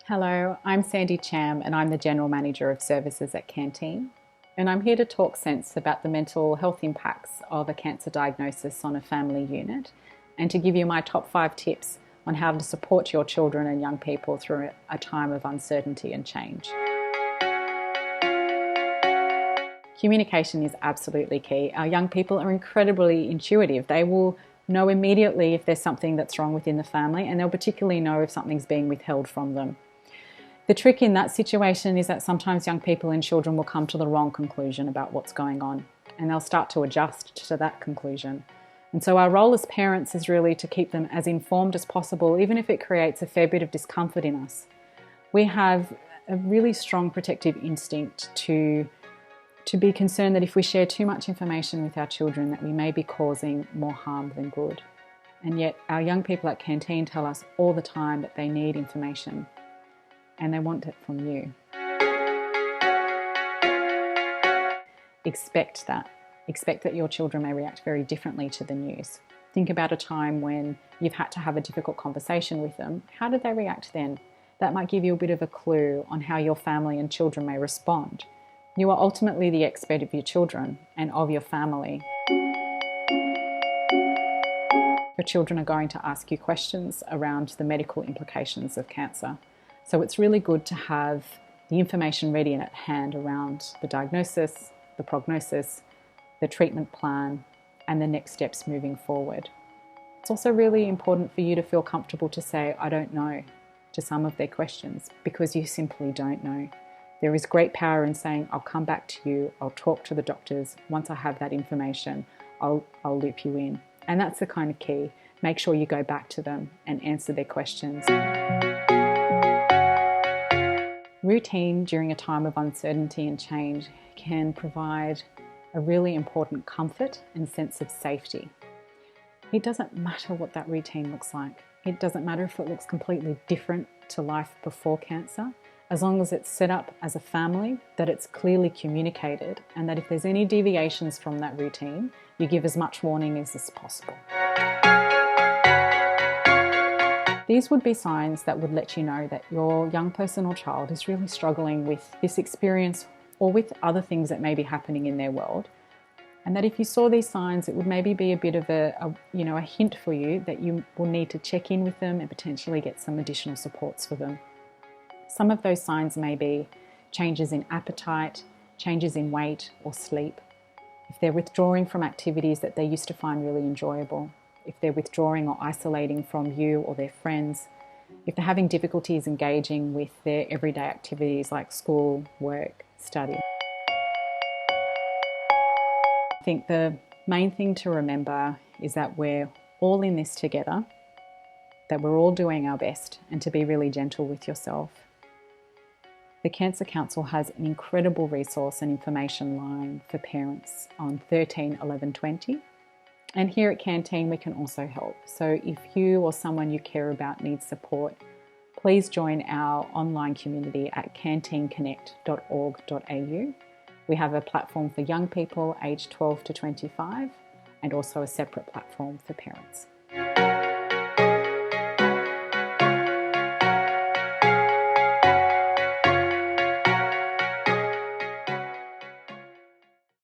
Hello, I'm Sandy Cham and I'm the General Manager of Services at CanTeen. And I'm here to talk sense about the mental health impacts of a cancer diagnosis on a family unit and to give you my top 5 tips on how to support your children and young people through a time of uncertainty and change. Communication is absolutely key. Our young people are incredibly intuitive. They will know immediately if there's something that's wrong within the family, and they'll particularly know if something's being withheld from them. The trick in that situation is that sometimes young people and children will come to the wrong conclusion about what's going on, and they'll start to adjust to that conclusion. And so our role as parents is really to keep them as informed as possible, even if it creates a fair bit of discomfort in us. We have a really strong protective instinct to be concerned that if we share too much information with our children, that we may be causing more harm than good. And yet our young people at CanTeen tell us all the time that they need information and they want it from you. Expect that. Expect that your children may react very differently to the news. Think about a time when you've had to have a difficult conversation with them. How did they react then? That might give you a bit of a clue on how your family and children may respond. You are ultimately the expert of your children and of your family. Your children are going to ask you questions around the medical implications of cancer. So it's really good to have the information ready and at hand around the diagnosis, the prognosis, the treatment plan, and the next steps moving forward. It's also really important for you to feel comfortable to say, I don't know, to some of their questions, because you simply don't know. There is great power in saying, I'll come back to you, I'll talk to the doctors. Once I have that information, I'll loop you in. And that's the kind of key. Make sure you go back to them and answer their questions. Routine during a time of uncertainty and change can provide a really important comfort and sense of safety. It doesn't matter what that routine looks like. It doesn't matter if it looks completely different to life before cancer, as long as it's set up as a family, that it's clearly communicated, and that if there's any deviations from that routine, you give as much warning as is possible. These would be signs that would let you know that your young person or child is really struggling with this experience or with other things that may be happening in their world. And that if you saw these signs, it would maybe be a bit of a hint for you that you will need to check in with them and potentially get some additional supports for them. Some of those signs may be changes in appetite, changes in weight or sleep. If they're withdrawing from activities that they used to find really enjoyable, if they're withdrawing or isolating from you or their friends, if they're having difficulties engaging with their everyday activities like school, work, study. I think the main thing to remember is that we're all in this together, that we're all doing our best, and to be really gentle with yourself. The Cancer Council has an incredible resource and information line for parents on 13 11 20. And here at CanTeen we can also help. So if you or someone you care about needs support, please join our online community at canteenconnect.org.au. We have a platform for young people aged 12 to 25 and also a separate platform for parents.